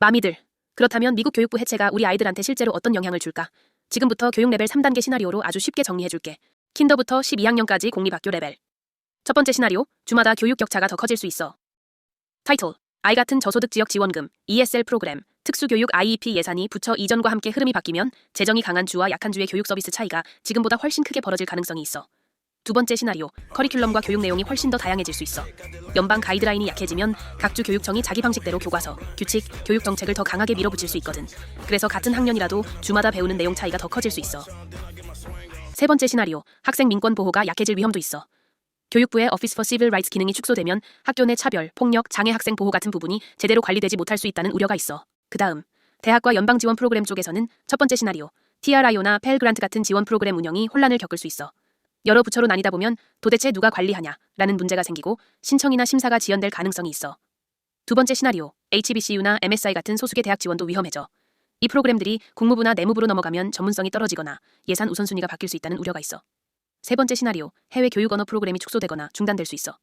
마미들. 그렇다면 미국 교육부 해체가 우리 아이들한테 실제로 어떤 영향을 줄까? 지금부터 교육 레벨 3단계 시나리오로 아주 쉽게 정리해줄게. 킨더부터 12학년까지 공립학교 레벨. 첫 번째 시나리오, 주마다 교육 격차가 더 커질 수 있어. 타이틀, 아이 같은 저소득 지역 지원금, ESL 프로그램, 특수교육 IEP 예산이 부처 이전과 함께 흐름이 바뀌면 재정이 강한 주와 약한 주의 교육 서비스 차이가 지금보다 훨씬 크게 벌어질 가능성이 있어. 두 번째 시나리오, 커리큘럼과 교육 내용이 훨씬 더 다양해질 수 있어. 연방 가이드라인이 약해지면 각 주 교육청이 자기 방식대로 교과서, 규칙, 교육 정책을 더 강하게 밀어붙일 수 있거든. 그래서 같은 학년이라도 주마다 배우는 내용 차이가 더 커질 수 있어. 세 번째 시나리오, 학생 민권 보호가 약해질 위험도 있어. 교육부의 Office for Civil Rights 기능이 축소되면 학교 내 차별, 폭력, 장애 학생 보호 같은 부분이 제대로 관리되지 못할 수 있다는 우려가 있어. 그 다음, 대학과 연방 지원 프로그램 쪽에서는 첫 번째 시나리오, TRIO나 펠 그란트 같은 지원 프로그램 운영이 혼란을 겪을 수 있어. 여러 부처로 나뉘다 보면 도대체 누가 관리하냐 라는 문제가 생기고 신청이나 심사가 지연될 가능성이 있어. 두 번째 시나리오, HBCU나 MSI 같은 소수계 대학 지원도 위험해져. 이 프로그램들이 국무부나 내무부로 넘어가면 전문성이 떨어지거나 예산 우선순위가 바뀔 수 있다는 우려가 있어. 세 번째 시나리오, 해외 교육 언어 프로그램이 축소되거나 중단될 수 있어.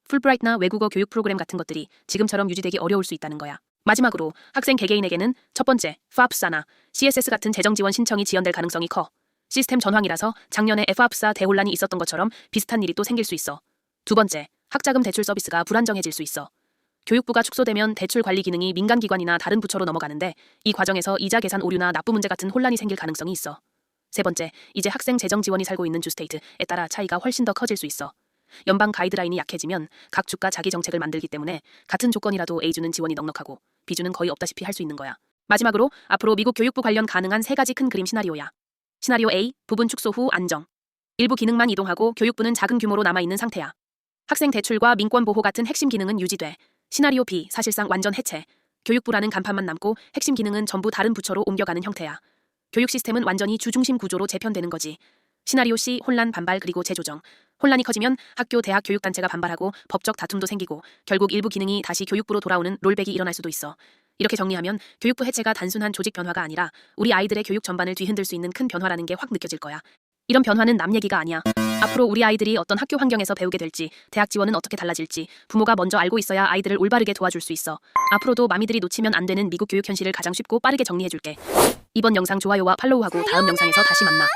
풀브라이트나 외국어 교육 프로그램 같은 것들이 지금처럼 유지되기 어려울 수 있다는 거야. 마지막으로 학생 개개인에게는 첫 번째, FAFSA나 CSS 같은 재정 지원 신청이 지연될 가능성이 커. 시스템 전환이라서 작년에 FAFSA 대혼란이 있었던 것처럼 비슷한 일이 또 생길 수 있어. 두 번째, 학자금 대출 서비스가 불안정해질 수 있어. 교육부가 축소되면 대출 관리 기능이 민간기관이나 다른 부처로 넘어가는데 이 과정에서 이자 계산 오류나 납부 문제 같은 혼란이 생길 가능성이 있어. 세 번째, 이제 학생 재정 지원이 살고 있는 주 스테이트에 따라 차이가 훨씬 더 커질 수 있어. 연방 가이드라인이 약해지면 각 주가 자기 정책을 만들기 때문에 같은 조건이라도 A주는 지원이 넉넉하고 B주는 거의 없다시피 할 수 있는 거야. 마지막으로 앞으로 미국 교육부 관련 가능한 세 가지 큰 그림 시나리오야. 시나리오 A, 부분 축소 후 안정. 일부 기능만 이동하고 교육부는 작은 규모로 남아있는 상태야. 학생 대출과 민권 보호 같은 핵심 기능은 유지돼. 시나리오 B, 사실상 완전 해체. 교육부라는 간판만 남고 핵심 기능은 전부 다른 부처로 옮겨가는 형태야. 교육 시스템은 완전히 주중심 구조로 재편되는 거지. 시나리오 C, 혼란, 반발 그리고 재조정. 혼란이 커지면 학교, 대학 교육단체가 반발하고 법적 다툼도 생기고 결국 일부 기능이 다시 교육부로 돌아오는 롤백이 일어날 수도 있어. 이렇게 정리하면 교육부 해체가 단순한 조직 변화가 아니라 우리 아이들의 교육 전반을 뒤흔들 수 있는 큰 변화라는 게 확 느껴질 거야. 이런 변화는 남 얘기가 아니야. 앞으로 우리 아이들이 어떤 학교 환경에서 배우게 될지, 대학 지원은 어떻게 달라질지 부모가 먼저 알고 있어야 아이들을 올바르게 도와줄 수 있어. 앞으로도 마미들이 놓치면 안 되는 미국 교육 현실을 가장 쉽고 빠르게 정리해줄게. 이번 영상 좋아요와 팔로우하고 다음 영상에서 다시 만나.